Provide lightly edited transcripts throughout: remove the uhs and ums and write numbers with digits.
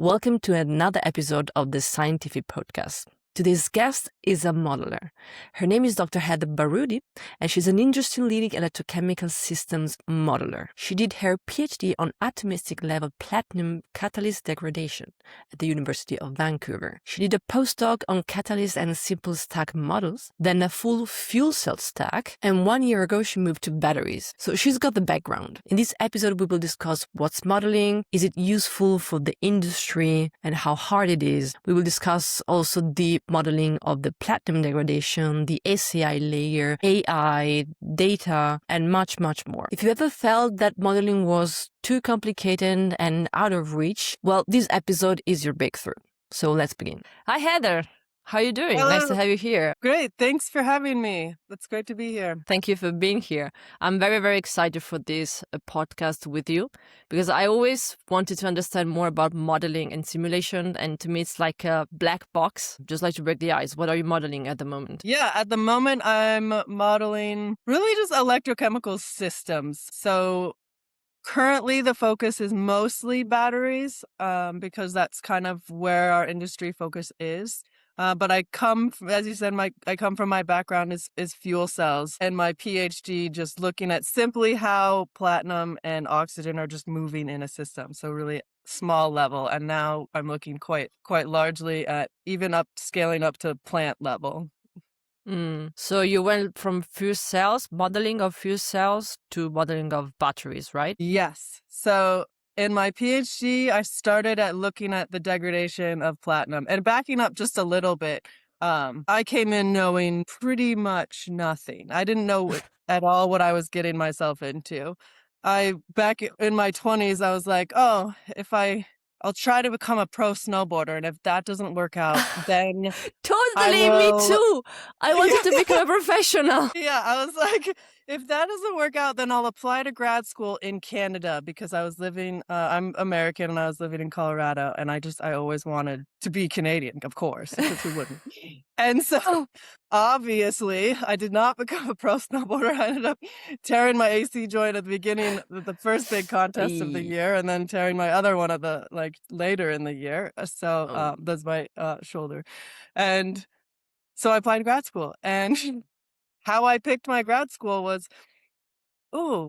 Welcome to another episode of the Scientific Podcast. Today's guest is a modeler. Her name is Dr. Baroody, and she's an industry-leading electrochemical systems modeler. She did her PhD on atomistic-level platinum catalyst degradation at the University of Vancouver. She did a postdoc on catalyst and simple stack models, then a full fuel cell stack, and 1 year ago she moved to batteries. So she's got the background. In this episode, we will discuss what's modeling, is it useful for the industry, and how hard it is. We will discuss also the modeling of the platinum degradation, the SAI layer, AI, data, and much, much more. If you ever felt that modeling was too complicated and out of reach, well, this episode is your breakthrough. So let's begin. Hi, Heather. How are you doing? Hello. Nice to have you here. Great. Thanks for having me. It's great to be here. Thank you for being here. I'm very, very excited for this podcast with you because I always wanted to understand more about modeling and simulation. And to me, it's like a black box. Just like to break the ice. What are you modeling at the moment? Yeah, at the moment, I'm modeling really just electrochemical systems. So currently, the focus is mostly batteries because that's kind of where our industry focus is. But I come, as you said, I come from my background is fuel cells, and my PhD just looking at simply how platinum and oxygen are just moving in a system. So really small level, and now I'm looking quite largely at even scaling up to plant level. So you went from fuel cells, modeling of fuel cells, to modeling of batteries, right? Yes. So in my PhD, I started at looking at the degradation of platinum. And backing up just a little bit, I came in knowing pretty much nothing. I didn't know at all what I was getting myself into. Back in my 20s, I was like, oh, I'll try to become a pro snowboarder. And if that doesn't work out, then Totally, me too. I wanted to become a professional. Yeah, I was like, if that doesn't work out, then I'll apply to grad school in Canada because I was living, I'm American and I was living in Colorado, and I always wanted to be Canadian, of course, because who wouldn't? And so obviously I did not become a pro snowboarder. I ended up tearing my AC joint at the beginning of the first big contest of the year, and then tearing my other one at the later in the year. So that's my shoulder. And so I applied to grad school, and how I picked my grad school was,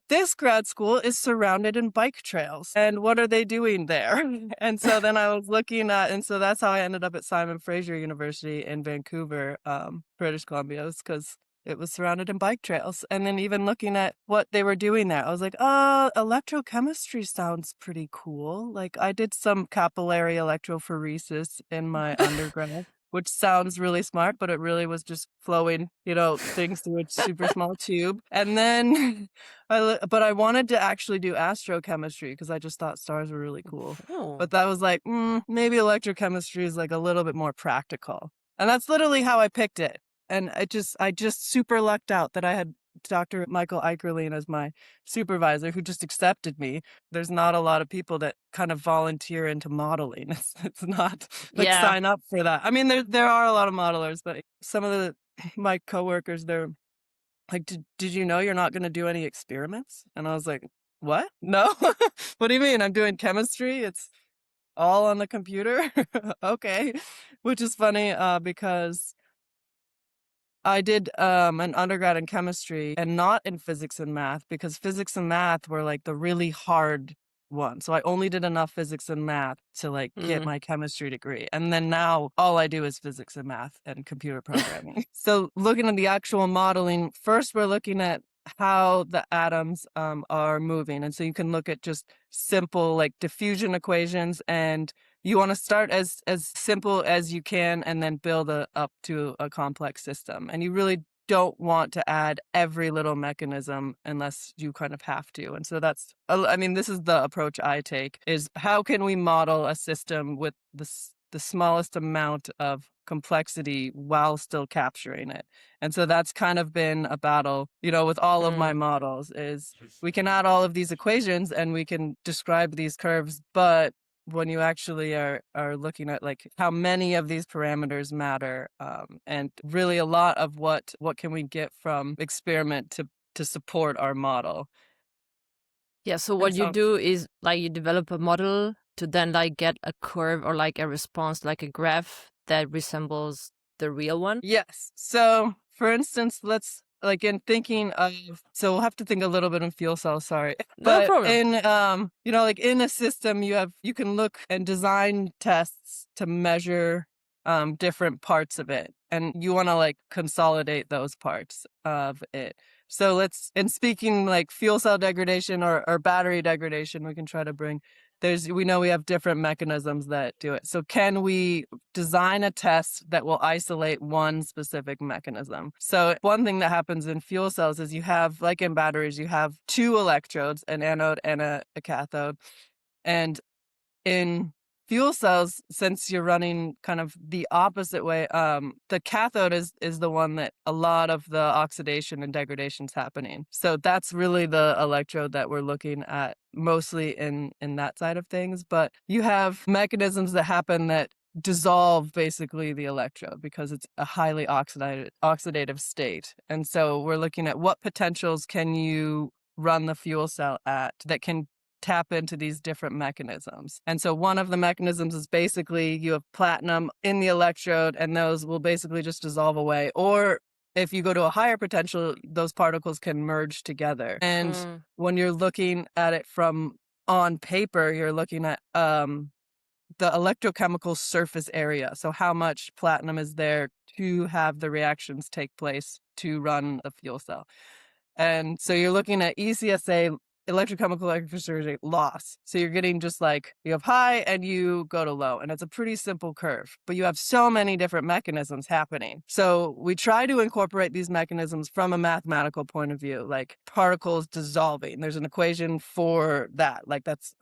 this grad school is surrounded in bike trails. And what are they doing there? And so then I was looking at, and so that's how I ended up at Simon Fraser University in Vancouver, British Columbia, because it was surrounded in bike trails. And then even looking at what they were doing there, I was like, electrochemistry sounds pretty cool. Like I did some capillary electrophoresis in my undergrad, which sounds really smart, but it really was just flowing, things through a super small tube. And then, but I wanted to actually do astrochemistry because I just thought stars were really cool. Oh. But that was like, maybe electrochemistry is like a little bit more practical. And that's literally how I picked it. And I just super lucked out that I had Dr. Michael Eicherlein as my supervisor who just accepted me. There's not a lot of people that kind of volunteer into modeling. It's not sign up for that. I mean, there are a lot of modelers, but some of my coworkers, they're like, did you know you're not going to do any experiments? And I was like, what? No? What do you mean? I'm doing chemistry. It's all on the computer. Okay. Which is funny because I did an undergrad in chemistry and not in physics and math because physics and math were like the really hard one. So I only did enough physics and math to get my chemistry degree. And then now all I do is physics and math and computer programming. So looking at the actual modeling, first we're looking at how the atoms are moving. And so you can look at just simple diffusion equations, and you want to start as simple as you can and then build up to a complex system. And you really don't want to add every little mechanism unless you kind of have to. And so this is the approach I take, is how can we model a system with the smallest amount of complexity while still capturing it. And so that's kind of been a battle, with all of my models, is we can add all of these equations and we can describe these curves, but when you actually are looking at how many of these parameters matter, and really a lot of what can we get from experiment to support our model. Yeah, so what you do is you develop a model to then like get a curve or like a response, like a graph that resembles the real one? Yes. So for instance, let's like in thinking of, so we'll have to think a little bit in fuel cells, sorry. No But problem. in, like in a system, you can look and design tests to measure different parts of it. And you want to like consolidate those parts of it. So in speaking like fuel cell degradation or battery degradation, we can try to bring, we know we have different mechanisms that do it. So can we design a test that will isolate one specific mechanism? So one thing that happens in fuel cells is you have, like in batteries, you have two electrodes, an anode and a cathode. And in fuel cells, since you're running kind of the opposite way, the cathode is the one that a lot of the oxidation and degradation is happening. So that's really the electrode that we're looking at mostly in that side of things. But you have mechanisms that happen that dissolve basically the electrode because it's a highly oxidative state. And so we're looking at what potentials can you run the fuel cell at that can tap into these different mechanisms. And so one of the mechanisms is basically you have platinum in the electrode and those will basically just dissolve away. Or if you go to a higher potential, those particles can merge together. And when you're looking at it from on paper, you're looking at the electrochemical surface area. So how much platinum is there to have the reactions take place to run a fuel cell. And so you're looking at ECSA, electrochemical electricity loss. So you're getting just like, you have high and you go to low. And it's a pretty simple curve, but you have so many different mechanisms happening. So we try to incorporate these mechanisms from a mathematical point of view, like particles dissolving. There's an equation for that. Like that's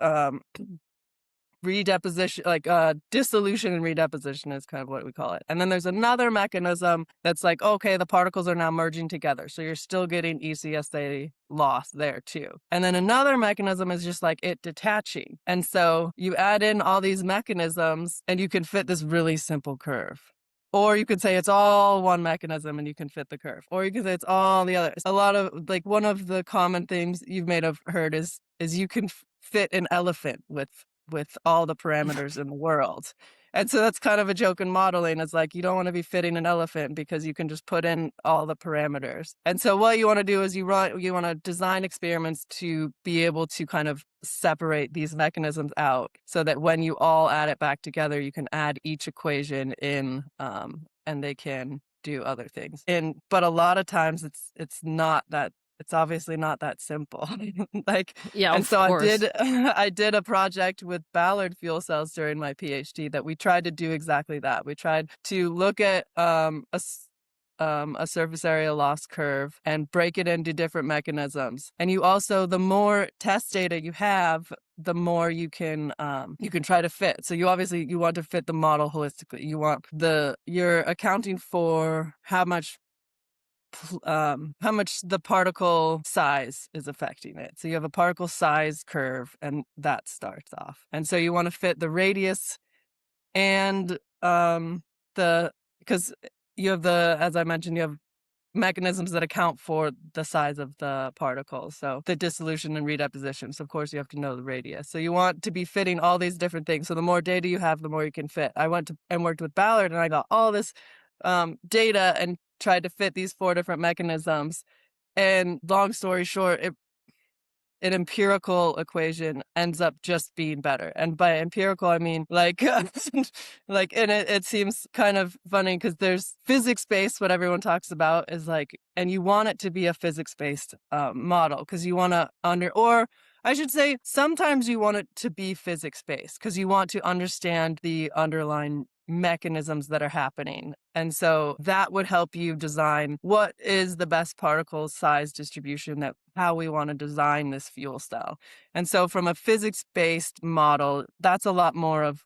redeposition, like dissolution and redeposition is kind of what we call it. And then there's another mechanism that's like, okay, the particles are now merging together. So you're still getting ECSA loss there too. And then another mechanism is just like it detaching. And so you add in all these mechanisms and you can fit this really simple curve. Or you could say it's all one mechanism and you can fit the curve. Or you could say it's all the others. A lot of, like, one of the common things you may have heard is you can fit an elephant with all the parameters in the world. And so that's kind of a joke in modeling. It's like, you don't want to be fitting an elephant because you can just put in all the parameters. And so what you want to do is you want to design experiments to be able to kind of separate these mechanisms out so that when you all add it back together, you can add each equation in, and they can do other things. But a lot of times it's obviously not that simple. Yeah, and of so course. I did a project with Ballard fuel cells during my PhD that we tried to do exactly that. We tried to look at a surface area loss curve and break it into different mechanisms. And you also, the more test data you have, the more you can try to fit. So you want to fit the model holistically. You're accounting for how much the particle size is affecting it. So you have a particle size curve and that starts off. And so you want to fit the radius and because you have as I mentioned, you have mechanisms that account for the size of the particles. So the dissolution and redeposition. So of course you have to know the radius. So you want to be fitting all these different things. So the more data you have, the more you can fit. I went and worked with Ballard and I got all this data and tried to fit these 4 different mechanisms. And long story short, an empirical equation ends up just being better. And by empirical, I mean like, and it seems kind of funny because there's physics-based, what everyone talks about is like, and you want it to be a physics-based model because you want to or I should say, sometimes you want it to be physics-based because you want to understand the underlying mechanisms that are happening. And so that would help you design what is the best particle size distribution how we want to design this fuel cell. And so from a physics-based model, that's a lot more of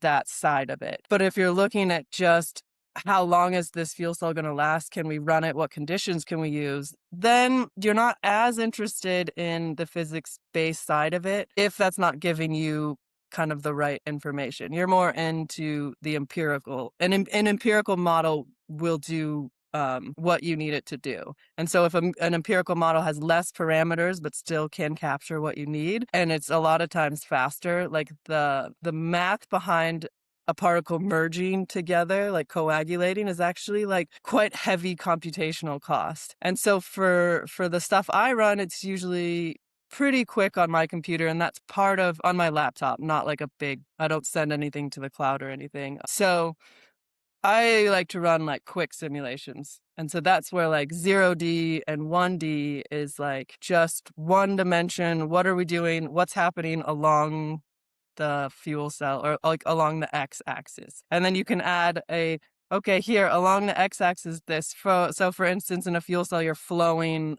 that side of it. But if you're looking at just how long is this fuel cell going to last? Can we run it? What conditions can we use? Then you're not as interested in the physics-based side of it if that's not giving you kind of the right information. You're more into the empirical. An empirical model will do what you need it to do. And so if an empirical model has less parameters but still can capture what you need, and it's a lot of times faster, like the math behind a particle merging together, like coagulating, is actually like quite heavy computational cost. And so for the stuff I run, it's usually pretty quick on my computer, and that's part of on my laptop, not like I don't send anything to the cloud or anything. So I like to run like quick simulations. And so that's where like 0D and 1D is like just one dimension. What are we doing? What's happening along the fuel cell, or like along the x-axis? And then you can add okay, here along the x-axis, so for instance, in a fuel cell, you're flowing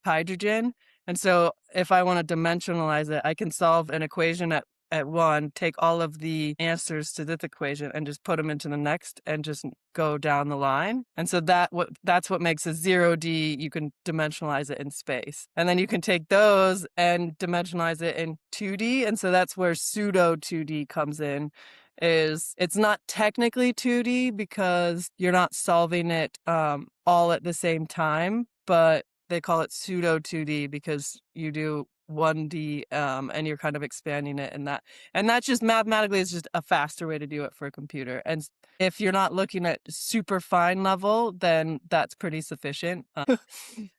hydrogen. And so if I want to dimensionalize it, I can solve an equation at one, take all of the answers to this equation and just put them into the next and just go down the line. And so that's what makes a 0D, you can dimensionalize it in space. And then you can take those and dimensionalize it in 2D. And so that's where pseudo 2D comes in. It's not technically 2D because you're not solving it all at the same time, but they call it pseudo 2D because you do 1D and you're kind of expanding it, and that just mathematically is just a faster way to do it for a computer. And if you're not looking at super fine level, then that's pretty sufficient.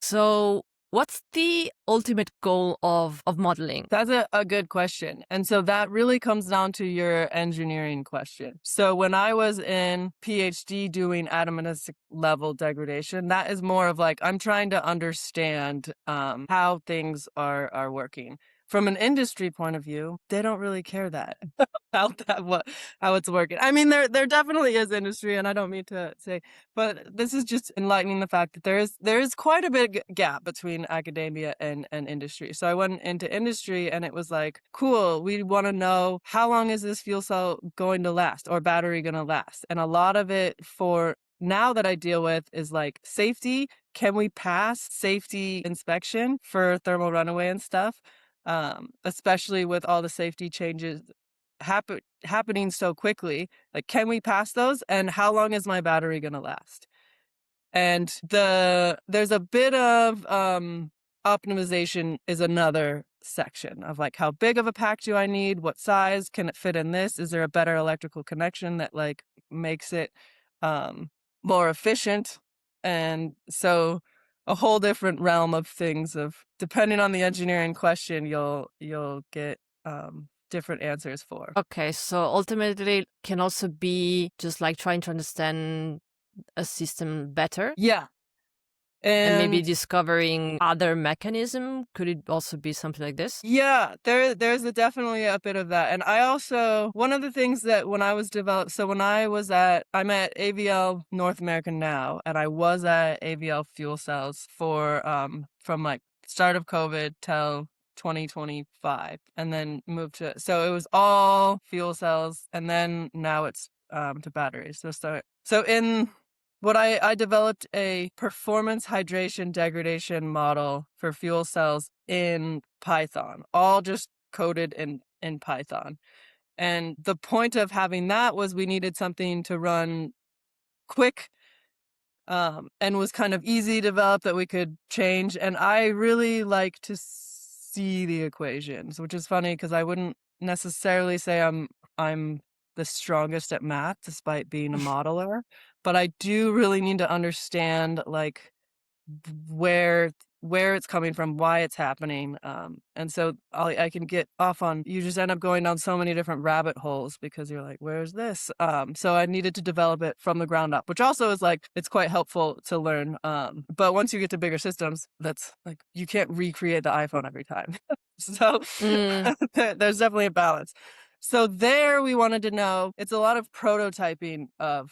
So what's the ultimate goal of modeling? That's a good question. And so that really comes down to your engineering question. So when I was in PhD doing atomistic-level degradation, that is more of like, I'm trying to understand how things are working. From an industry point of view, they don't really care that about how it's working. I mean, there definitely is industry, and I don't mean to say, but this is just enlightening the fact that there is quite a big gap between academia and industry. So I went into industry, and it was like, cool, we want to know how long is this fuel cell going to last, or battery going to last? And a lot of it for now that I deal with is like safety. Can we pass safety inspection for thermal runaway and stuff? Especially with all the safety changes happening so quickly. Like, can we pass those? And how long is my battery going to last? And there's a bit of optimization is another section of like, how big of a pack do I need? What size? Can it fit in this? Is there a better electrical connection that like makes it more efficient? And so a whole different realm of things of, depending on the engineering question, you'll get different answers for. Okay, so ultimately can also be just like trying to understand a system better. Yeah. And maybe discovering other mechanism. Could it also be something like this? Yeah, there's definitely a bit of that. And I also, one of the things that when I was I'm at AVL North America now, and I was at AVL Fuel Cells for from like start of COVID till 2025, and then moved so it was all fuel cells, and then now it's to batteries. So in what I developed a performance hydration degradation model for fuel cells in Python, all just coded in Python. And the point of having that was we needed something to run quick and was kind of easy to develop that we could change. And I really like to see the equations, which is funny because I wouldn't necessarily say I'm the strongest at math despite being a modeler, but I do really need to understand like where it's coming from, why it's happening. And so I can get off on, you just end up going down so many different rabbit holes because you're like, where's this? So I needed to develop it from the ground up, which also is like, it's quite helpful to learn. But once you get to bigger systems, that's like, you can't recreate the iPhone every time. So there's definitely a balance. So there we wanted to know, it's a lot of prototyping of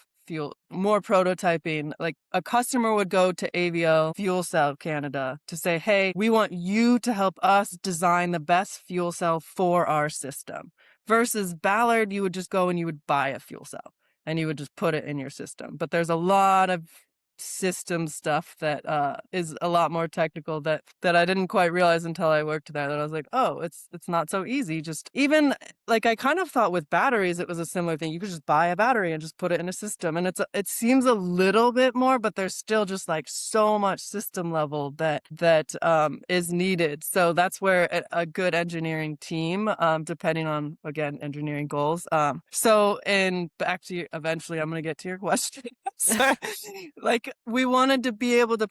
more prototyping. Like a customer would go to AVL Fuel Cell Canada to say, hey, we want you to help us design the best fuel cell for our system. Versus Ballard, you would just go and you would buy a fuel cell and you would just put it in your system. But there's a lot of system stuff that is a lot more technical that I didn't quite realize until I worked there, that I was like, oh, it's not so easy. Just even like I kind of thought with batteries it was a similar thing. You could just buy a battery and just put it in a system, and it seems a little bit more, but there's still just like so much system level that is needed. So that's where a good engineering team, depending on, again, engineering goals. So, and back to you, eventually I'm going to get to your question. So, like, we wanted to be able to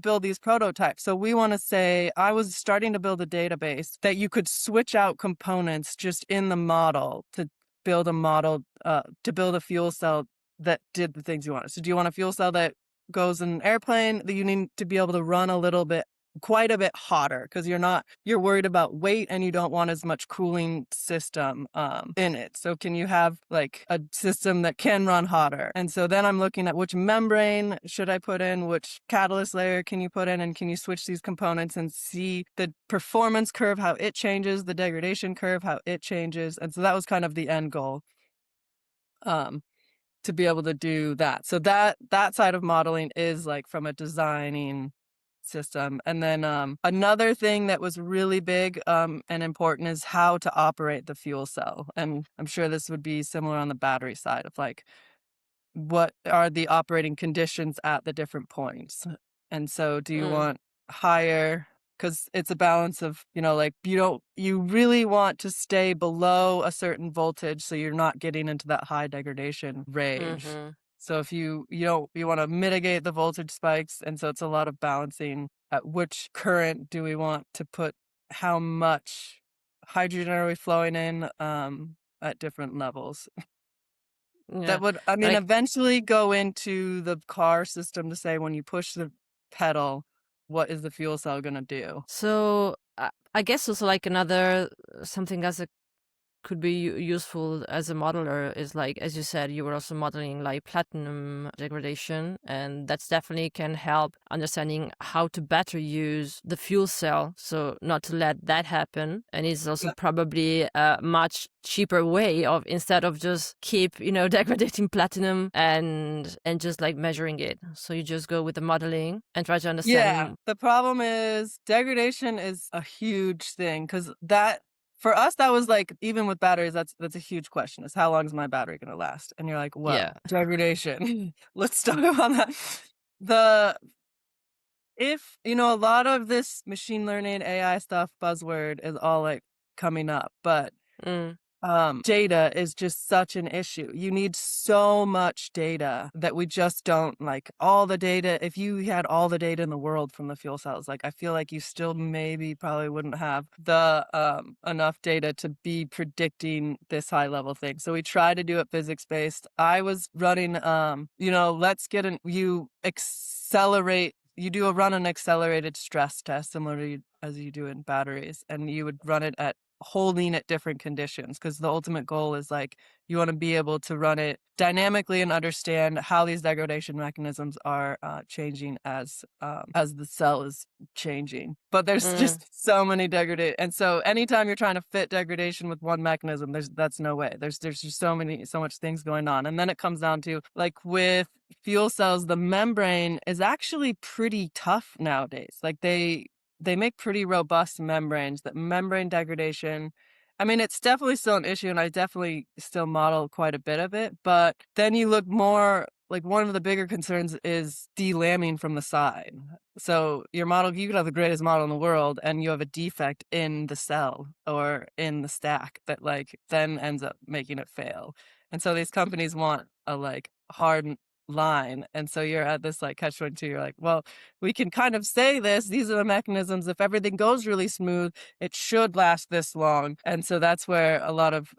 build these prototypes. So we want to say, I was starting to build a database that you could switch out components just in the model to build a model, to build a fuel cell that did the things you wanted. So do you want a fuel cell that goes in an airplane, that you need to be able to run quite a bit hotter, because you're worried about weight and you don't want as much cooling system in it. So can you have like a system that can run hotter? And so then I'm looking at which membrane should I put in, which catalyst layer can you put in, and can you switch these components and see the performance curve, how it changes, the degradation curve, how it changes. And so that was kind of the end goal, to be able to do that. So that side of modeling is like from a designing system. And then another thing that was really big and important is how to operate the fuel cell. And I'm sure this would be similar on the battery side of like, what are the operating conditions at the different points? And so do you want higher, because it's a balance of, like you really want to stay below a certain voltage so you're not getting into that high degradation range. So if you want to mitigate the voltage spikes, and so it's a lot of balancing at which current do we want to put, how much hydrogen are we flowing in at different levels. Yeah. That would, eventually go into the car system to say, when you push the pedal, what is the fuel cell going to do? So I guess also like another something as a could be useful as a modeler is like, as you said, you were also modeling like platinum degradation, and that's definitely can help understanding how to better use the fuel cell, so not to let that happen. And it's also probably a much cheaper way of, instead of just keep degrading platinum and just like measuring it, so you just go with the modeling and try to understand. The problem is degradation is a huge thing, because for us, that was like, even with batteries, that's a huge question, is how long is my battery going to last? And you're like, well, degradation. Let's talk about that. A lot of this machine learning, AI stuff, buzzword is all like coming up, but data is just such an issue. You need so much data that we just don't, like, all the data. If you had all the data in the world from the fuel cells, like, I feel like you still probably wouldn't have the enough data to be predicting this high level thing. So we try to do it physics based. I was running, you run an accelerated stress test, similar to as you do in batteries, and you would run it at holding at different conditions, because the ultimate goal is like, you want to be able to run it dynamically and understand how these degradation mechanisms are changing as the cell is changing. But there's just so many degradation, and so anytime you're trying to fit degradation with one mechanism, that's no way. There's just so much things going on. And then it comes down to, like, with fuel cells, the membrane is actually pretty tough nowadays. Like they make pretty robust membranes. That membrane degradation, it's definitely still an issue, and I definitely still model quite a bit of it. But then you look more, like, one of the bigger concerns is delamming from the side. So your model, you could have the greatest model in the world, and you have a defect in the cell or in the stack that, like, then ends up making it fail. And so these companies want a, like, hard line. And so you're at this, like, catch-22. You're like, well, we can kind of say these are the mechanisms. If everything goes really smooth, it should last this long. And so that's where a lot of,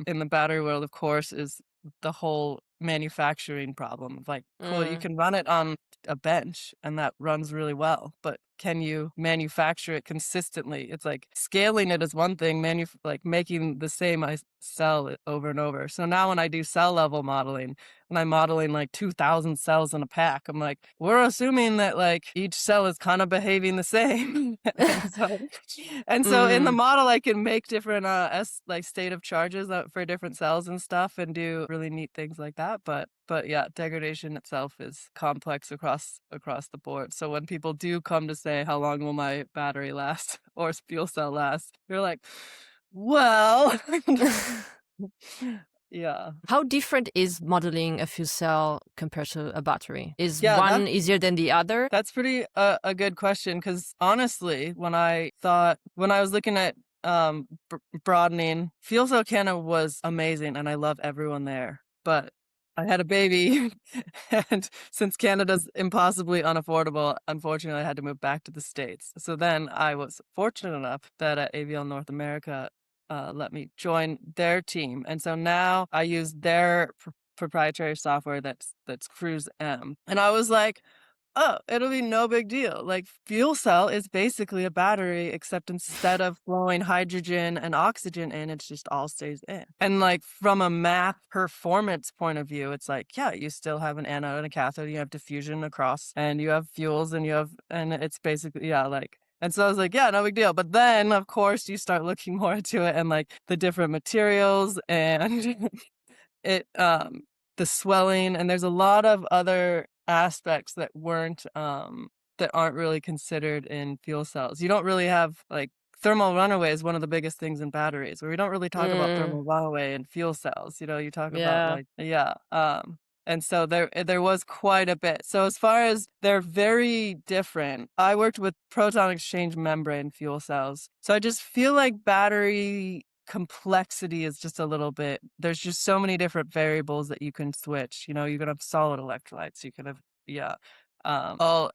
in the battery world, of course, is the whole manufacturing problem. Like, cool, you can run it on a bench and that runs really well, but can you manufacture it consistently? It's like, scaling it is one thing, like making the same cell over and over. So now when I do cell level modeling, and I'm modeling like 2,000 cells in a pack, I'm like, we're assuming that, like, each cell is kind of behaving the same. and so in the model, I can make different like state of charges for different cells and stuff, and do really neat things like that. that. But yeah, degradation itself is complex across the board. So when people do come to say, how long will my battery last or fuel cell last, you're like, well, yeah. How different is modeling a fuel cell compared to a battery? Is Yeah, one easier than the other? that's pretty a good question, because honestly, when I was looking at broadening, fuel cell Canada was amazing and I love everyone there. But I had a baby and since Canada's impossibly unaffordable, unfortunately I had to move back to the States. So then I was fortunate enough that AVL North America let me join their team. And so now I use their proprietary software that's Cruise M. And I was like, oh, it'll be no big deal. Like, fuel cell is basically a battery, except instead of flowing hydrogen and oxygen in, it just all stays in. And like from a math performance point of view, it's like, yeah, you still have an anode and a cathode, you have diffusion across, and you have fuels, and it's basically, yeah, like. And so I was like, yeah, no big deal. But then, of course, you start looking more into it and like the different materials and the swelling, and there's a lot of other aspects that aren't really considered in fuel cells. You don't really have like thermal runaway is one of the biggest things in batteries, where we don't really talk about Mm, thermal runaway in fuel cells. You talk about yeah. like, yeah. And so there was quite a bit. So as far as they're very different, I worked with proton exchange membrane fuel cells. So I just feel like battery complexity is just a little bit, there's just so many different variables that you can switch. You can have solid electrolytes, you can have, yeah, all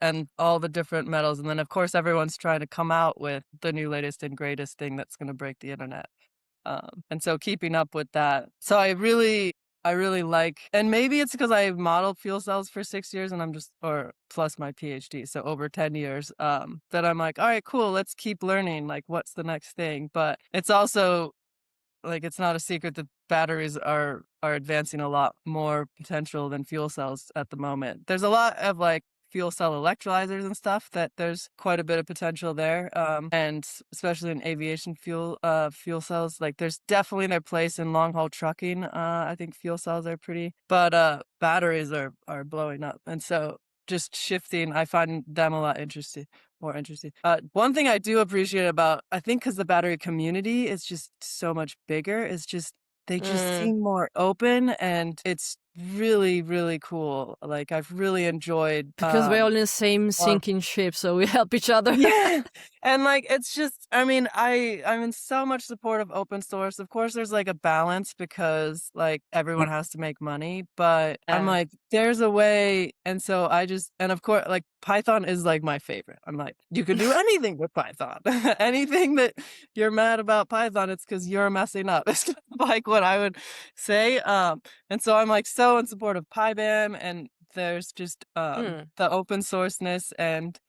the different metals, and then of course everyone's trying to come out with the new latest and greatest thing that's going to break the internet. And so keeping up with that. So I really like, and maybe it's because I modeled fuel cells for 6 years and or plus my PhD, so over 10 years, that I'm like, all right, cool, let's keep learning, like, what's the next thing? But it's also, like, it's not a secret that batteries are advancing a lot more potential than fuel cells at the moment. There's a lot of like fuel cell electrolyzers and stuff that there's quite a bit of potential there, and especially in aviation fuel cells, like there's definitely their place in long haul trucking. I think fuel cells are pretty, but batteries are blowing up, and so just shifting, I find them a lot more interesting. One thing I do appreciate about, I think because the battery community is just so much bigger, is just they just Mm. seem more open, and it's really, really cool. Like, I've really enjoyed Because we're all in the same our sinking ship, so we help each other. yeah. And like, it's just, I mean, I'm in so much support of open source. Of course, there's like a balance because like everyone has to make money, but I'm Yeah. like, there's a way. And so and of course, like Python is like my favorite. I'm like, you can do anything with Python. Anything that you're mad about Python, it's because you're messing up. It's kind of like what I would say. And so I'm like so in support of PyBaMM, and there's just Mm. the open sourceness, and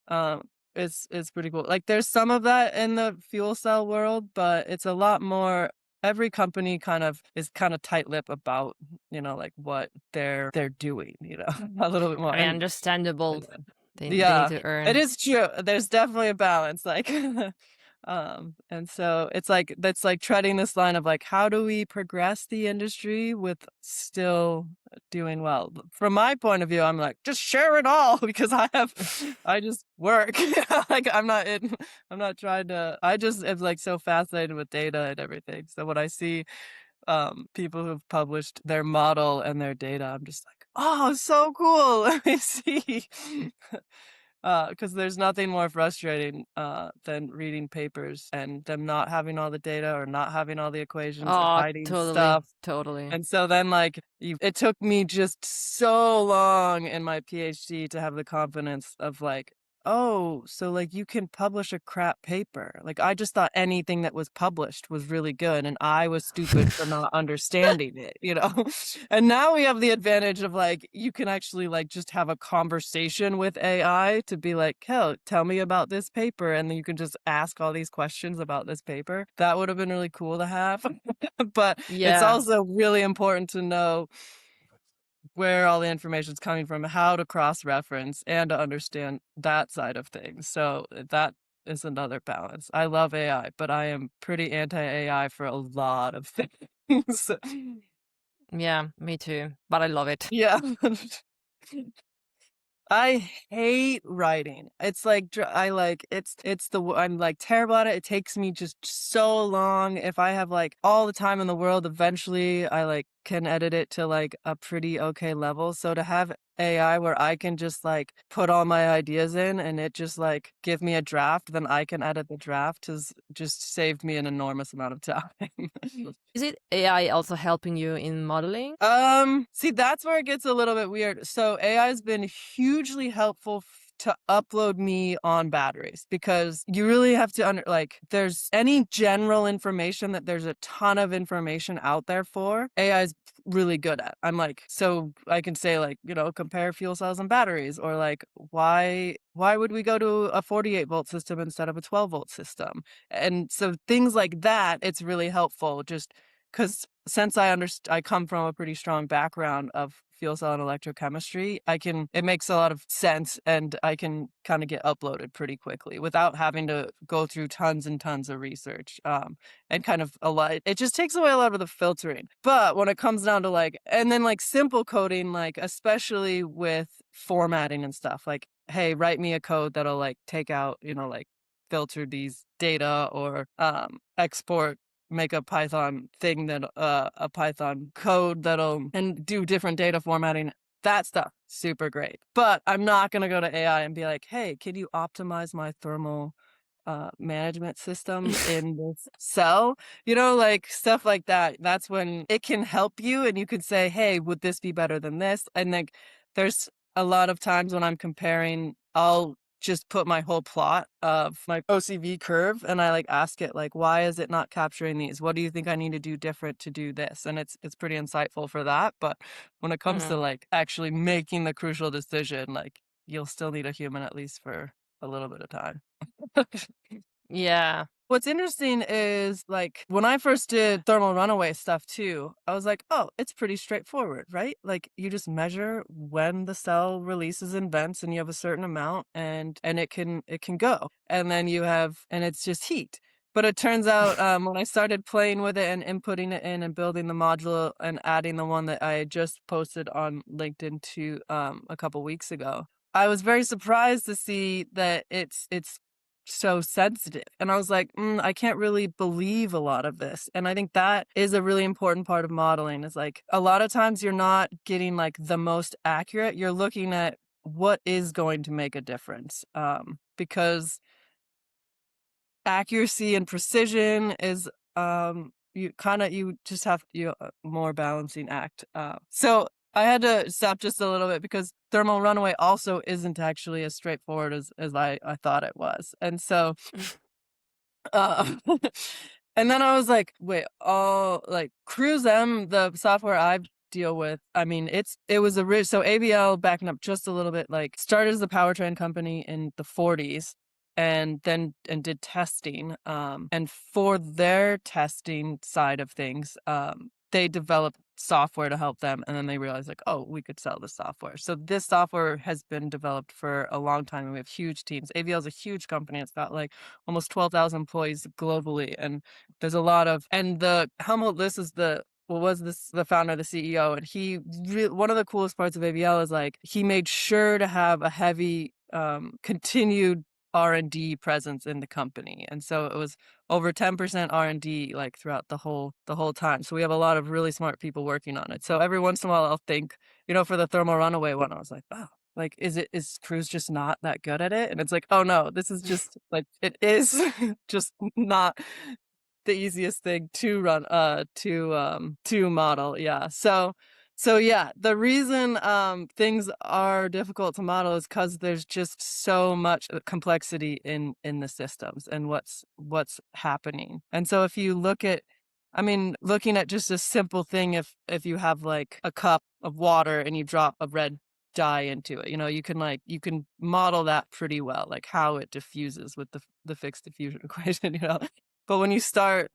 um it's pretty cool. Like, there's some of that in the fuel cell world, but it's a lot more, every company is kind of tight-lipped about, like what they're doing, a little bit more. I mean, And understandable. They need yeah, to it earn. is true. There's definitely a balance, like, and so it's like, that's like treading this line of like, how do we progress the industry with still doing well? From my point of view, I'm like, just share it all because I just work. Like, I'm not trying to, I just am like so fascinated with data and everything. So when I see people who've published their model and their data, I'm just like, oh, so cool. Let me see. Because there's nothing more frustrating than reading papers and them not having all the data or not having all the equations or Oh, hiding totally, stuff. totally. And so then, like, it took me just so long in my PhD to have the confidence of like, oh, so like you can publish a crap paper. Like, I just thought anything that was published was really good, and I was stupid for not understanding it. And now we have the advantage of like, you can actually like just have a conversation with AI to be like, hell, tell me about this paper. And then you can just ask all these questions about this paper. That would have been really cool to have. But it's Yeah. also really important to know where all the information is coming from, how to cross-reference, and to understand that side of things. So that is another balance. I love AI, but I am pretty anti-AI for a lot of things. Yeah, me too. But I love it. Yeah. I hate writing. It's like I like I'm like terrible at it. It takes me just so long. If I have like all the time in the world, eventually I like can edit it to like a pretty okay level. So to have AI where I can just like put all my ideas in and it just like give me a draft, then I can edit the draft has just saved me an enormous amount of time. Is it AI also helping you in modeling? See, that's where it gets a little bit weird. So AI has been hugely helpful to upload me on batteries because you really have to like there's any general information that there's a ton of information out there for AI is really good at. I'm like, so I can say like, compare fuel cells and batteries or like why would we go to a 48-volt system instead of a 12-volt system? And so things like that, it's really helpful just because since I come from a pretty strong background of fuel cell and electrochemistry, it makes a lot of sense and I can kind of get uploaded pretty quickly without having to go through tons and tons of research. And kind of it just takes away a lot of the filtering. But when it comes down to like, and then like simple coding, like especially with formatting and stuff, like, hey, write me a code that'll like take out, like filter these data or export make a Python thing that a Python code that'll and do different data formatting. That stuff, super great. But I'm not gonna go to AI and be like, hey, can you optimize my thermal management system in this cell? Like stuff like that. That's when it can help you and you could say, hey, would this be better than this? And like there's a lot of times when I'm comparing, I'll just put my whole plot of my OCV curve and I like ask it like, why is it not capturing these? What do you think I need to do different to do this? And it's pretty insightful for that. But when it comes to Mm. like actually making the crucial decision, like you'll still need a human at least for a little bit of time. Yeah. What's interesting is like when I first did thermal runaway stuff too, I was like, oh, it's pretty straightforward, right? Like you just measure when the cell releases and vents and you have a certain amount and it can go. And then and it's just heat. But it turns out when I started playing with it and inputting it in and building the module and adding the one that I just posted on LinkedIn to a couple weeks ago, I was very surprised to see that it's so sensitive. And I was like, I can't really believe a lot of this. And I think that is a really important part of modeling is like a lot of times you're not getting like the most accurate. You're looking at what is going to make a difference. Because accuracy and precision is you just have more balancing act. So I had to stop just a little bit because thermal runaway also isn't actually as straightforward as I thought it was. And so uh, and then I was like, wait, like Cruise M, the software I deal with, I mean, it was so ABL, backing up just a little bit, like started as a powertrain company in the 40s and did testing. And for their testing side of things, they developed software to help them and then they realized like, oh, we could sell this software. So this software has been developed for a long time and we have huge teams. ABL is a huge company. It's got like almost 12,000 employees globally. And there's a lot of, and the Helmut List is the founder, the CEO. And one of the coolest parts of ABL is like, he made sure to have a heavy, continued R&D presence in the company. And so it was over 10% R&D like throughout the whole time. So we have a lot of really smart people working on it. So every once in a while I'll think, for the thermal runaway one, I was like, oh, like, is Cruise just not that good at it? And it's like, oh no, this is just like, it is just not the easiest thing to run, to model. Yeah. So yeah, the reason things are difficult to model is because there's just so much complexity in the systems and what's happening. And so if you looking at just a simple thing, if you have like a cup of water and you drop a red dye into it, you can model that pretty well, like how it diffuses with the fixed diffusion equation, But when you start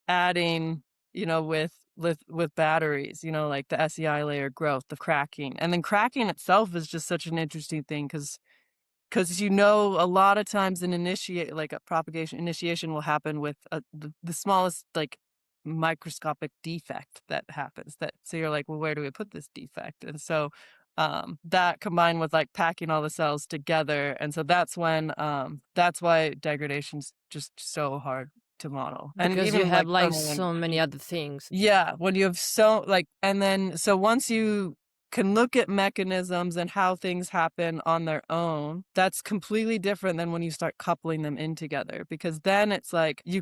adding, with batteries, like the SEI layer growth, the cracking. And then cracking itself is just such an interesting thing because a lot of times a propagation initiation will happen with the smallest like microscopic defect that happens. So you're like, well, where do we put this defect? And so that combined with like packing all the cells together, and so that's why degradation's just so hard to model. And Because you even have like like thermal so many other things. yeah, when you have so like, and then so once you can look at mechanisms and how things happen on their own, that's completely different than when you start coupling them in together, because then it's like you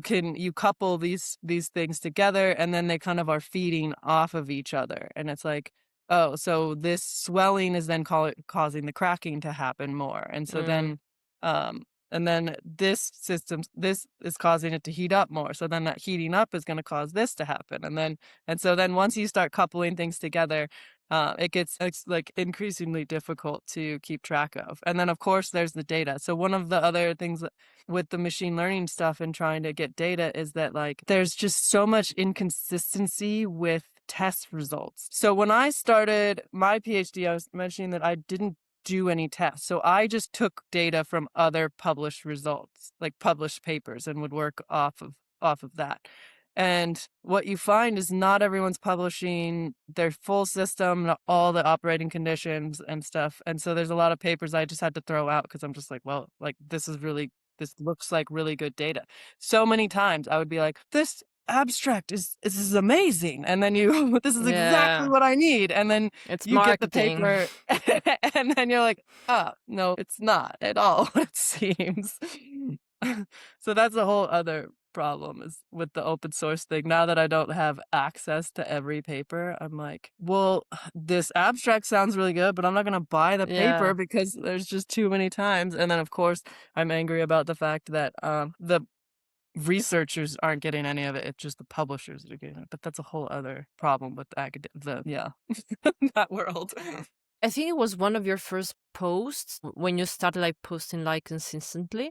couple these things together and then they kind of are feeding off of each other, and it's like, oh, so this swelling is then causing the cracking to happen more, and so Mm. then this is causing it to heat up more, so then that heating up is going to cause this to happen, and so then once you start coupling things together, it's like increasingly difficult to keep track of. And then of course there's the data. So one of the other things with the machine learning stuff and trying to get data is that like there's just so much inconsistency with test results. So when I started my PhD, I was mentioning that I didn't do any tests. So I just took data from other published results, like published papers, and would work off of that. And what you find is not everyone's publishing their full system, all the operating conditions and stuff. And so there's a lot of papers I just had to throw out because I'm just like, well, like this looks like really good data. So many times I would be like, this abstract this is amazing. And then this is exactly Yeah, what I need. And then it's you get the marketing. paper and then you're like, oh, no, it's not at all what it seems. So that's a whole other problem is with the open source thing. Now that I don't have access to every paper, I'm like, well, this abstract sounds really good, but I'm not going to buy the paper Yeah. because there's just too many times. And then of course I'm angry about the fact that the researchers aren't getting any of it. It's just the publishers that are getting it. But that's a whole other problem with that world. I think it was one of your first posts when you started like posting like consistently.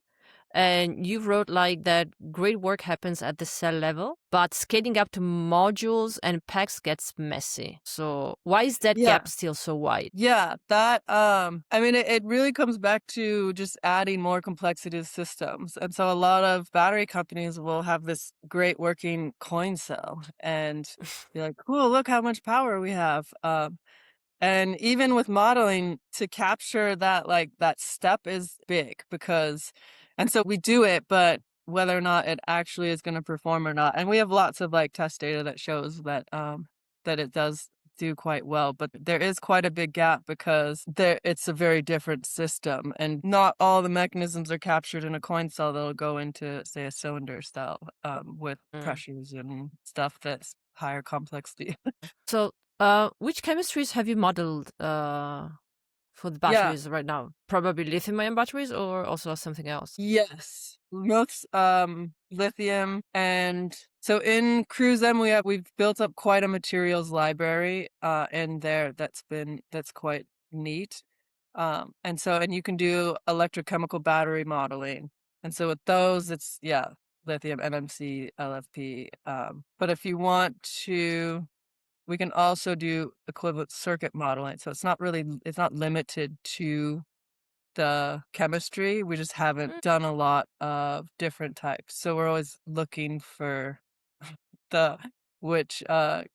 And you wrote like that great work happens at the cell level, but scaling up to modules and packs gets messy. So why is that Yeah. gap still so wide? Yeah, that I mean it really comes back to just adding more complexity to systems. And so a lot of battery companies will have this great working coin cell and be like, cool, look how much power we have. And even with modeling, to capture that, like that step is big and so we do it, but whether or not it actually is going to perform or not. And we have lots of like test data that shows that it does do quite well, but there is quite a big gap because it's a very different system, and not all the mechanisms are captured in a coin cell that'll go into, say, a cylinder cell with pressures and stuff that's higher complexity. So which chemistries have you modeled for the Yeah. batteries right now? Probably lithium-ion batteries or also something else? Yes. Most lithium, and so in CruiseM we've built up quite a materials library in there that's quite neat. And you can do electrochemical battery modeling. And so with those it's lithium, NMC, LFP. But if you want to, we can also do equivalent circuit modeling. So it's not limited to the chemistry. We just haven't done a lot of different types. So we're always looking for which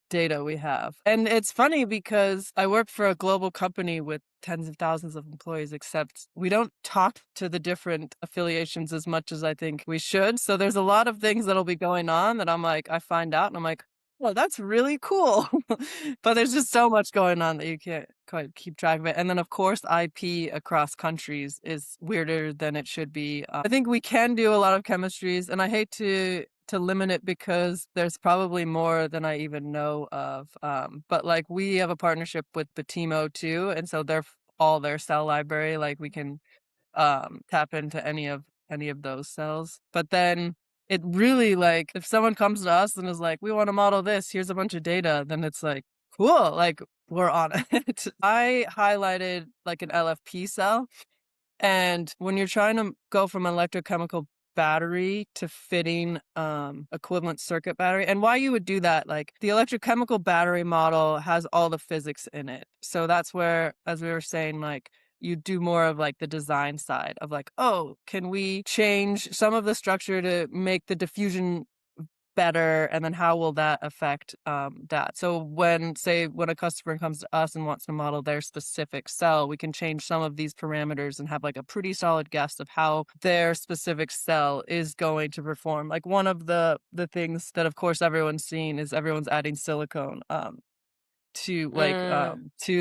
data we have. And it's funny because I work for a global company with tens of thousands of employees, except we don't talk to the different affiliations as much as I think we should. So there's a lot of things that'll be going on that I find out and I'm like, well, that's really cool. But there's just so much going on that you can't quite keep track of it. And then, of course, IP across countries is weirder than it should be. I think we can do a lot of chemistries, and I hate to limit it because there's probably more than I even know of. But like we have a partnership with Batimo too, and so they're all their cell library. Like we can tap into any of those cells. But then it really, like, if someone comes to us and is like, we want to model this, here's a bunch of data, then it's like, cool, like we're on it. I highlighted like an LFP cell, and when you're trying to go from electrochemical battery to fitting equivalent circuit battery, and why you would do that, like the electrochemical battery model has all the physics in it. So that's where, as we were saying, like you do more of like the design side of like, oh, can we change some of the structure to make the diffusion better, and then how will that affect that? So when a customer comes to us and wants to model their specific cell, we can change some of these parameters and have like a pretty solid guess of how their specific cell is going to perform. Like one of the things that of course everyone's seen is everyone's adding silicone to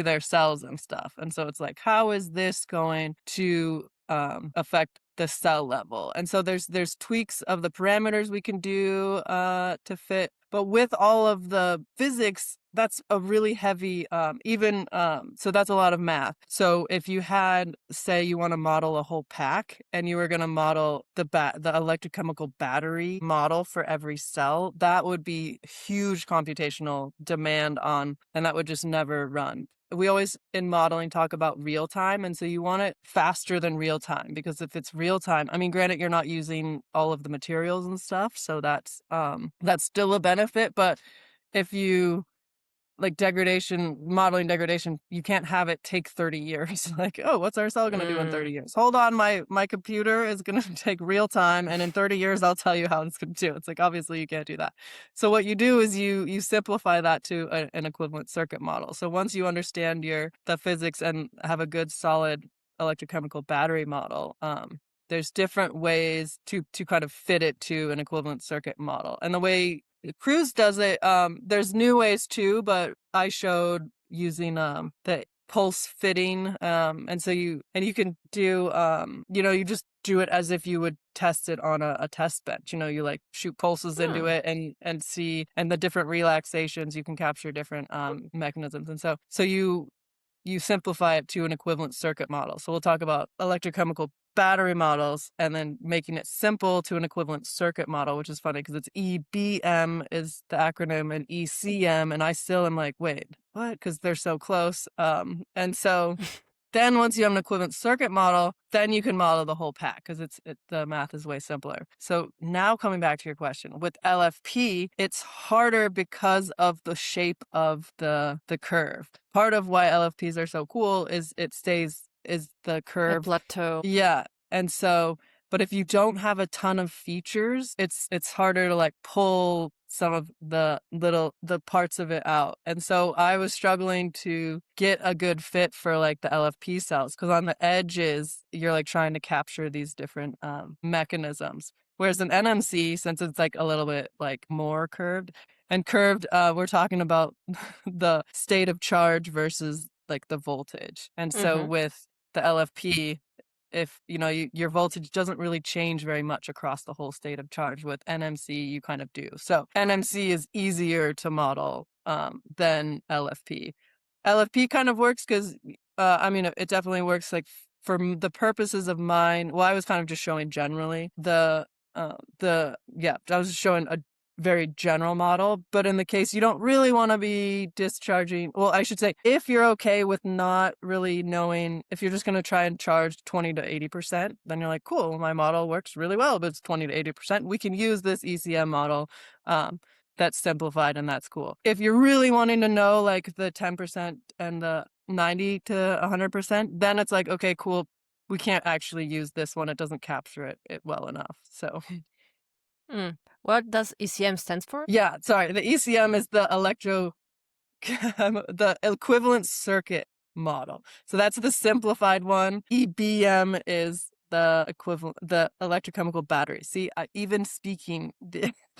their cells and stuff. And so it's like, how is this going to affect the cell level? And so there's tweaks of the parameters we can do to fit, but with all of the physics, that's a really heavy so that's a lot of math. So if you had, say, you want to model a whole pack and you were going to model the electrochemical battery model for every cell, that would be huge computational demand on, and that would just never run. We always in modeling talk about real time, and so you want it faster than real time, because if it's real time, I mean, granted, you're not using all of the materials and stuff, so that's still a benefit. But if you like modeling degradation, you can't have it take 30 years. Like, oh, what's our cell going to do in 30 years? Hold on, my computer is going to take real time, and in 30 years, I'll tell you how it's going to do. It's like, obviously, you can't do that. So what you do is you simplify that to an equivalent circuit model. So once you understand the physics and have a good, solid electrochemical battery model, there's different ways to kind of fit it to an equivalent circuit model. And the way Cruise does it, there's new ways too, but I showed using the pulse fitting, and so you can do you just do it as if you would test it on a test bench. You like shoot pulses into it and see, and the different relaxations, you can capture different mechanisms, and so you simplify it to an equivalent circuit model. So we'll talk about electrochemical battery models and then making it simple to an equivalent circuit model, which is funny because it's EBM is the acronym and ECM, and I still am like, wait, what? Because they're so close. And so then once you have an equivalent circuit model, then you can model the whole pack because the math is way simpler. So now coming back to your question, with LFP, it's harder because of the shape of the curve. Part of why LFPs are so cool is the curve. A plateau. Yeah. And so, but if you don't have a ton of features, it's harder to like pull some of the parts of it out. And so I was struggling to get a good fit for like the LFP cells, because on the edges, you're like trying to capture these different mechanisms. Whereas an NMC, since it's like a little bit like more curved, we're talking about the state of charge versus like the voltage. And so with the LFP, if your voltage doesn't really change very much across the whole state of charge. With NMC, you kind of do. So NMC is easier to model than LFP. LFP kind of works because it definitely works like for the purposes of mine. Well, I was kind of just showing generally I was just showing a very general model, but in the case you don't really want to be discharging, well, I should say, if you're okay with not really knowing, if you're just going to try and charge 20 to 80%, then you're like, cool, my model works really well, but it's 20 to 80%. We can use this ECM model that's simplified, and that's cool. If you're really wanting to know like the 10% and the 90 to 100%, then it's like, okay, cool, we can't actually use this one. It doesn't capture it well enough. So What does ECM stands for? yeah, sorry. The ECM is the the equivalent circuit model. So that's the simplified one. EBM is the equivalent, the electrochemical battery. See, even speaking,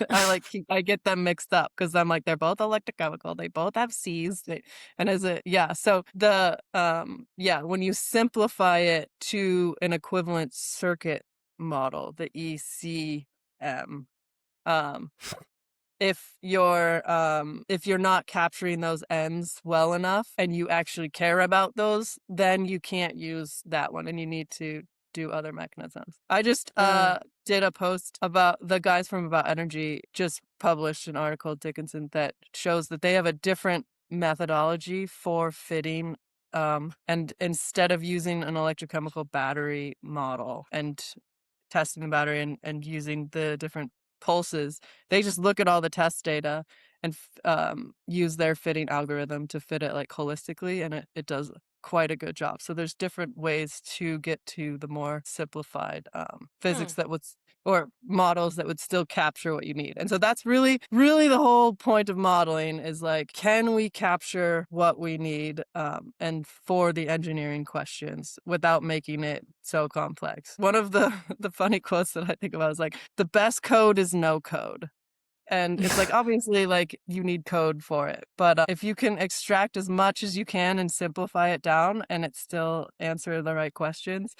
I get them mixed up because I'm like, they're both electrochemical. They both have C's. So when you simplify it to an equivalent circuit model, the ECM, if you're not capturing those ends well enough and you actually care about those, then you can't use that one and you need to do other mechanisms. I just did a post about the guys from About Energy just published an article, Dickinson, that shows that they have a different methodology for fitting, and instead of using an electrochemical battery model and testing the battery and using the different pulses, they just look at all the test data and use their fitting algorithm to fit it like holistically, and it does quite a good job. So there's different ways to get to the more simplified physics that would, or models that would still capture what you need. And so that's really, really the whole point of modeling is like, can we capture what we need and for the engineering questions without making it so complex? One of the funny quotes that I think about is like, the best code is no code. And it's like, obviously, like you need code for it. But if you can extract as much as you can and simplify it down and it still answer the right questions.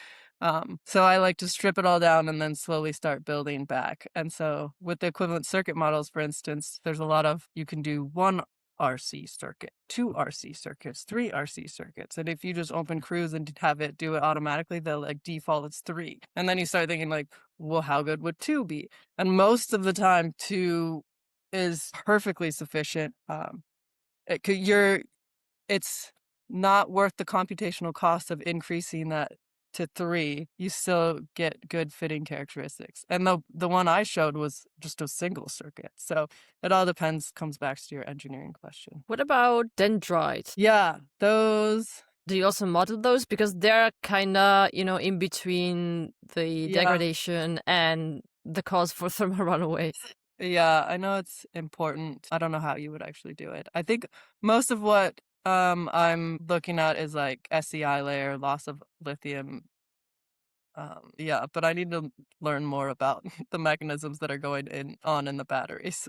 So I like to strip it all down and then slowly start building back. And so with the equivalent circuit models, for instance, there's a lot of, you can do one RC circuit, 2 RC circuits, 3 RC circuits. And if you just open Cruise and have it do it automatically, they'll like default it's 3. And then you start thinking like, well, how good would 2 be? And most of the time 2 is perfectly sufficient. It's not worth the computational cost of increasing that to 3. You still get good fitting characteristics. And the one I showed was just a single circuit. So it all depends, comes back to your engineering question. What about dendrites? Yeah, those. Do you also model those? Because they're kind of, in between the degradation and the cause for thermal runaway. Yeah, I know it's important. I don't know how you would actually do it. I think most of what I'm looking at is like SEI layer, loss of lithium. Yeah, but I need to learn more about the mechanisms that are going on in the batteries.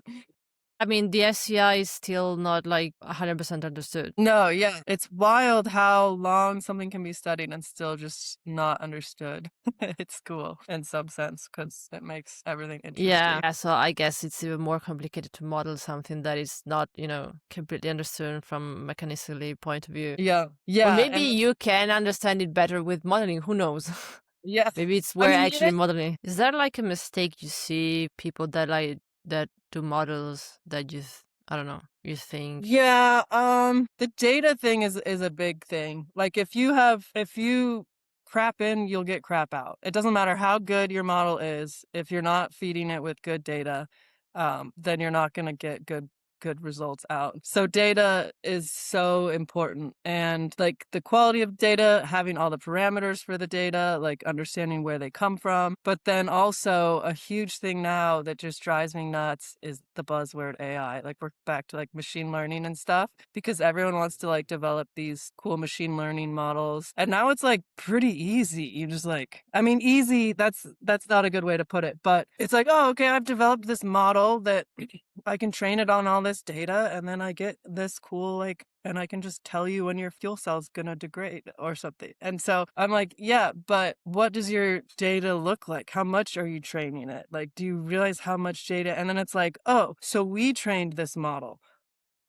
I mean, the SCI is still not like 100% understood. No, yeah. It's wild how long something can be studied and still just not understood. It's cool in some sense because it makes everything interesting. Yeah, so I guess it's even more complicated to model something that is not, completely understood from a mechanistically point of view. Yeah. Or maybe you can understand it better with modeling, who knows? Yeah. Maybe it's where actually modeling. Is there like a mistake you see people that do models that I don't know, you think? Yeah, the data thing is a big thing. Like if you crap in, you'll get crap out. It doesn't matter how good your model is. If you're not feeding it with good data, then you're not going to get good results out. So data is so important, and like the quality of data, having all the parameters for the data, like understanding where they come from. But then also a huge thing now that just drives me nuts is the buzzword AI. Like we're back to like machine learning and stuff because everyone wants to like develop these cool machine learning models. And now it's like pretty easy. You just like, I mean, easy, that's not a good way to put it, but it's like, oh, okay, I've developed this model that I can train it on all this data and then I get this cool, like, and I can just tell you when your fuel cell's gonna degrade or something. And so I'm like, yeah, but what does your data look like? How much are you training it? Like, do you realize how much data? And then it's like, oh, so we trained this model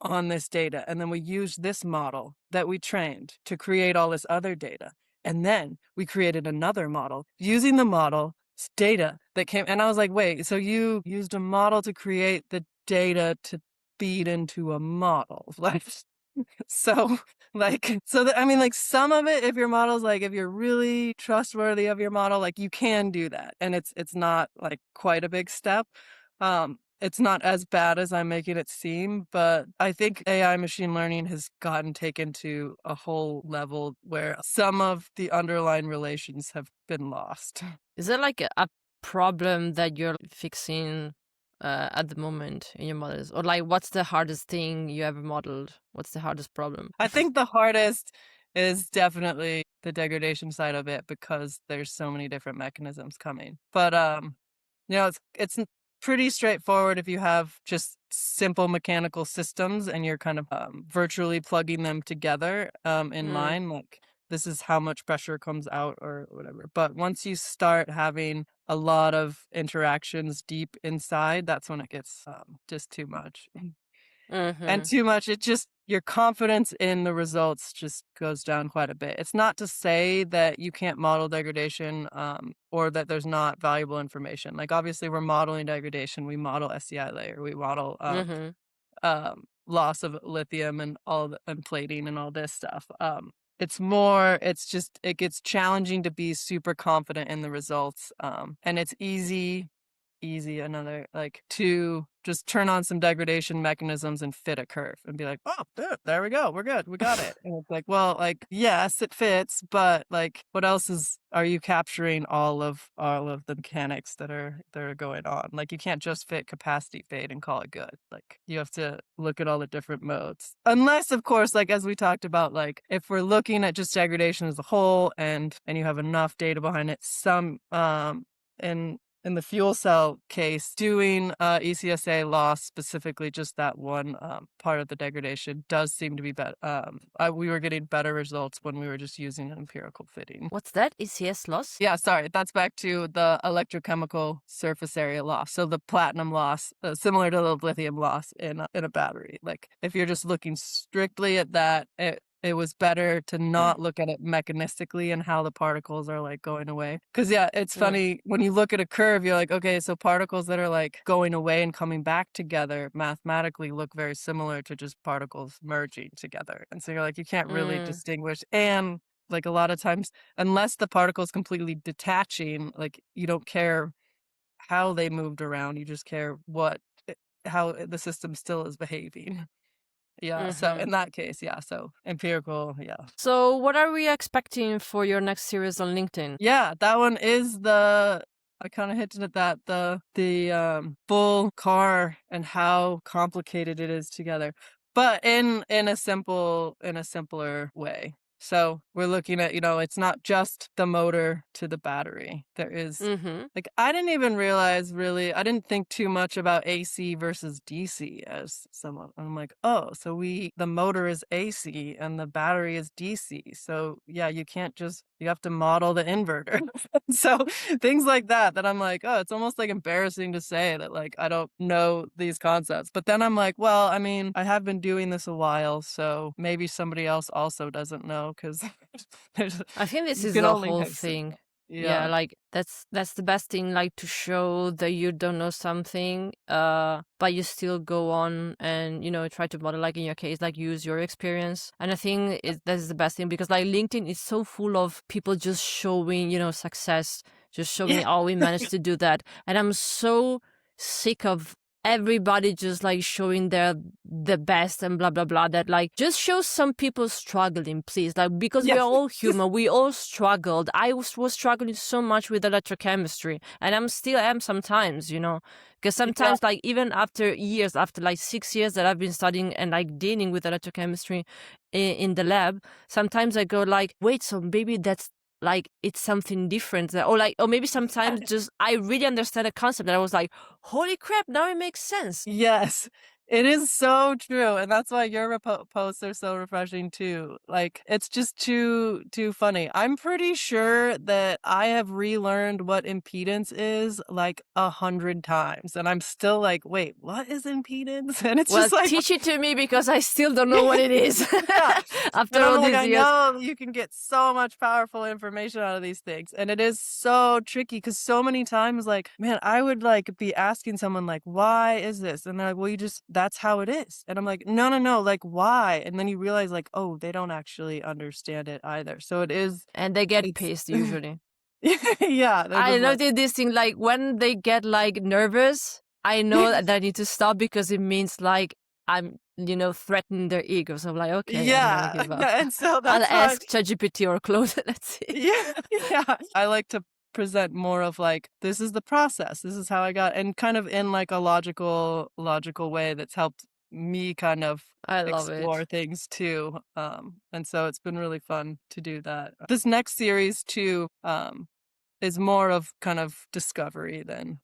on this data, and then we used this model that we trained to create all this other data. And then we created another model using the model's data that came. And I was like, wait, so you used a model to create the data to feed into a model? Like, so I mean, like some of it, if your model's like, if you're really trustworthy of your model, like you can do that. And it's not like quite a big step. It's not as bad as I'm making it seem, but I think AI machine learning has gotten taken to a whole level where some of the underlying relations have been lost. Is there like a problem that you're fixing at the moment in your models? Or like what's the hardest thing you ever modeled? What's the hardest problem? I think the hardest is definitely the degradation side of it because there's so many different mechanisms coming. But it's pretty straightforward if you have just simple mechanical systems and you're kind of virtually plugging them together in line, like this is how much pressure comes out or whatever. But once you start having a lot of interactions deep inside, that's when it gets just too much. And too much, it just, your confidence in the results just goes down quite a bit. It's not to say that you can't model degradation or that there's not valuable information. Like obviously we're modeling degradation, we model SEI layer, we model loss of lithium and and plating and all this stuff. It gets challenging to be super confident in the results. And it's easy easy, another like to just turn on some degradation mechanisms and fit a curve and be like, oh, there we go. We're good. We got it. And it's like, well, like, yes, it fits, but like, what else are you capturing all of the mechanics that are going on? Like, you can't just fit capacity fade and call it good. Like, you have to look at all the different modes. Unless, of course, like, as we talked about, like, if we're looking at just degradation as a whole and you have enough data behind it, some, in the fuel cell case, doing ECSA loss, specifically just that one part of the degradation, does seem to be better. We were getting better results when we were just using an empirical fitting. What's that? ECS loss? Yeah, sorry. That's back to the electrochemical surface area loss. So the platinum loss, similar to the lithium loss in a battery. Like, if you're just looking strictly at that, it was better to not look at it mechanistically and how the particles are like going away. Because yeah, it's funny when you look at a curve, you're like, okay, so particles that are like going away and coming back together mathematically look very similar to just particles merging together. And so you're like, you can't really distinguish. And like, a lot of times, unless the particle is completely detaching, like, you don't care how they moved around. You just care how the system still is behaving. Yeah. So in that case, yeah. So empirical, yeah. So what are we expecting for your next series on LinkedIn? Yeah, that one is I kind of hinted at that, the full car and how complicated it is together, but in a simpler way. So we're looking at, it's not just the motor to the battery. There is like, I didn't even realize really, I didn't think too much about AC versus DC as someone. I'm like, oh, so the motor is AC and the battery is DC. So yeah, you have to model the inverter. So things like that I'm like, oh, it's almost like embarrassing to say that like I don't know these concepts. But then I'm like, well, I mean, I have been doing this a while, so maybe somebody else also doesn't know, because I think this you is can the only whole have so thing. much. Yeah, Yeah. like that's the best thing, like to show that you don't know something, but you still go on and try to model, like in your case, like use your experience. And I think that's the best thing, because like LinkedIn is so full of people just showing success, just showing, Yeah. oh, we managed to do that. And I'm so sick of everybody just like showing the best and blah blah blah, that like just show some people struggling, please, like, because we're Yes. all human, we all struggled. I was struggling so much with electrochemistry, and I'm still am sometimes, because sometimes like even after years, after like 6 years that I've been studying and like dealing with electrochemistry in the lab, sometimes I go like, wait, so maybe that's like it's something different, or maybe sometimes just I really understand a concept and I was like, holy crap, now it makes sense. Yes, it is so true, and that's why your posts are so refreshing too. Like, it's just too funny. I'm pretty sure that I have relearned what impedance is like 100 times, and I'm still like, wait, what is impedance? And it's Well, just like, teach it to me, because I still don't know what it is. yeah. After And I'm all like, these I years. know you can get so much powerful information out of these things. And it is so tricky, because so many times, like, man, I would like be asking someone like, why is this? And they're like, well, that's how it is. And I'm like, no, like, why? And then you realize like, oh, they don't actually understand it either. So And they get it's, pissed usually. yeah, they're I just like, noticed this thing, like when they get like nervous, I know that I need to stop, because it means like I'm, threatening their ego. So I'm like, okay, I'm gonna yeah. give up. And so I'll that's why, ask ChatGPT or Claude. Let's see. yeah, yeah. I like to present more of like, this is the process. This is how I got, and kind of in like a logical way that's helped me kind of I love explore it. things too. And so it's been really fun to do that. This next series too, is more of kind of discovery than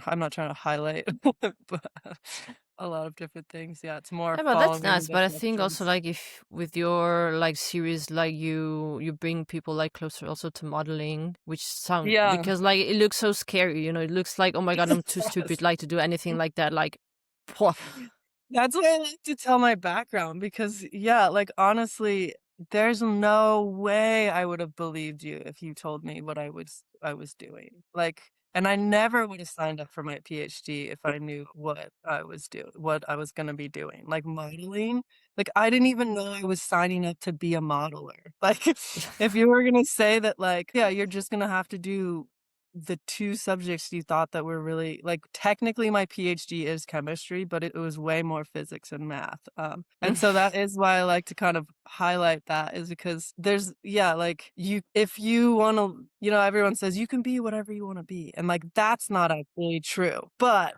I'm not trying to highlight but a lot of different things. Yeah, it's more Yeah, but that's following nice. the But I think also, questions. like, if with your like series, like you bring people like closer also to modeling, which sound, Yeah. because like it looks so scary, it looks like, oh my god, I'm too stupid Yes. like to do anything like that. Like, phew. That's why I like to tell my background, because yeah, like, honestly, there's no way I would have believed you if you told me what I was doing. Like, and I never would have signed up for my PhD if I knew what I was gonna be doing. Like, modeling, like, I didn't even know I was signing up to be a modeler. Like, if you were gonna say that, like, yeah, you're just gonna have to do the two subjects you thought that were really like, technically my PhD is chemistry, but it was way more physics and math. And so that is why I like to kind of highlight that, is because there's, like if you want to, everyone says you can be whatever you want to be. And like, that's not actually true. But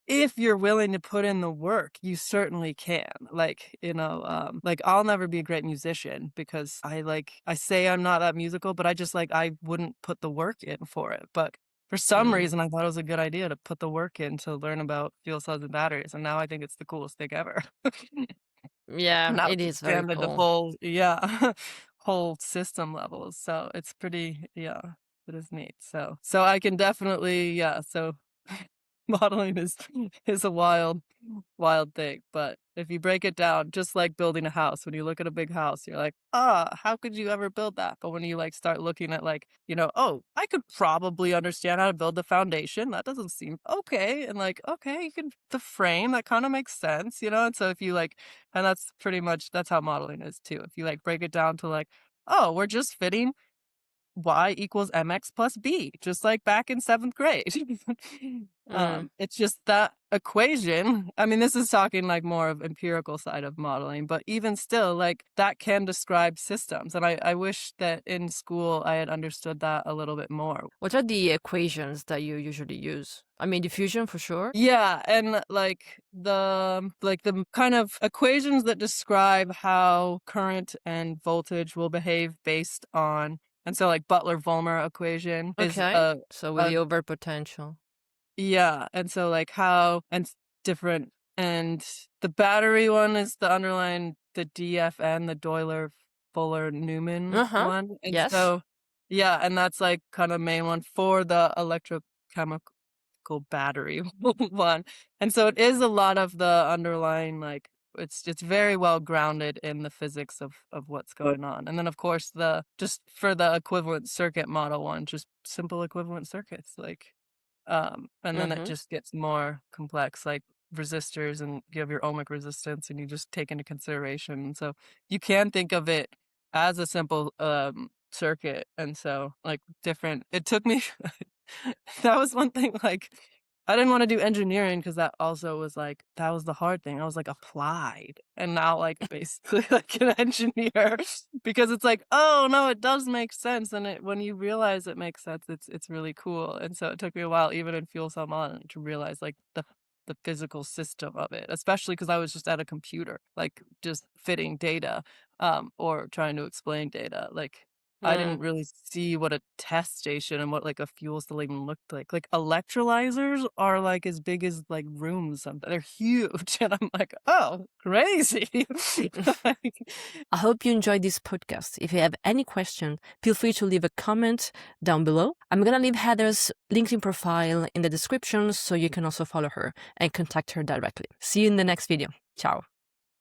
if you're willing to put in the work, you certainly can. Like, like I'll never be a great musician because I say I'm not that musical, but I wouldn't put the work in for it. But for some reason, I thought it was a good idea to put the work in to learn about fuel cells and batteries. And now I think it's the coolest thing ever. Yeah, Now it it's is very expanded the cool. whole, whole system levels. So it's pretty, it is neat. So I can definitely, so modeling is a wild thing. But if you break it down, just like building a house, when you look at a big house, you're like, how could you ever build that? But when you like start looking at like, oh, I could probably understand how to build the foundation. That doesn't seem okay. And like, okay, you can the frame, that kind of makes sense, And so if you like, and that's pretty much that's how modeling is too. If you like break it down to like, oh, we're just fitting y equals mx plus b, just like back in 7th grade. It's just that equation. I mean, this is talking like more of empirical side of modeling, but even still, like that can describe systems. And I wish that in school I had understood that a little bit more. What are the equations that you usually use? I mean, diffusion for sure. Yeah, and like the kind of equations that describe how current and voltage will behave based on, and so like Butler Volmer equation is Okay. So with the over potential. and so like how and different, and the battery one is the underlying the DFN, the Doyle Fuller Newman one, and Yes. so and that's like kind of main one for the electrochemical battery one. And so it is a lot of the underlying, like it's very well grounded in the physics of what's going on. And then of course just for the equivalent circuit model one, just simple equivalent circuits, like and then it just gets more complex, like resistors, and you have your ohmic resistance, and you just take into consideration. And so you can think of it as a simple circuit. And so like it took me that was one thing, like I didn't want to do engineering because that also was like, that was the hard thing. I was like applied, and now like basically like an engineer, because it's like, oh no, it does make sense. And when you realize it makes sense, it's really cool. And so it took me a while, even in fuel cell modeling, to realize like the physical system of it, especially because I was just at a computer, like just fitting data, or trying to explain data. Like I didn't really see what a test station and what like a fuel cell even looked like. Like electrolyzers are like as big as like rooms. They're huge. And I'm like, oh, crazy. I hope you enjoyed this podcast. If you have any question, feel free to leave a comment down below. I'm going to leave Heather's LinkedIn profile in the description so you can also follow her and contact her directly. See you in the next video. Ciao.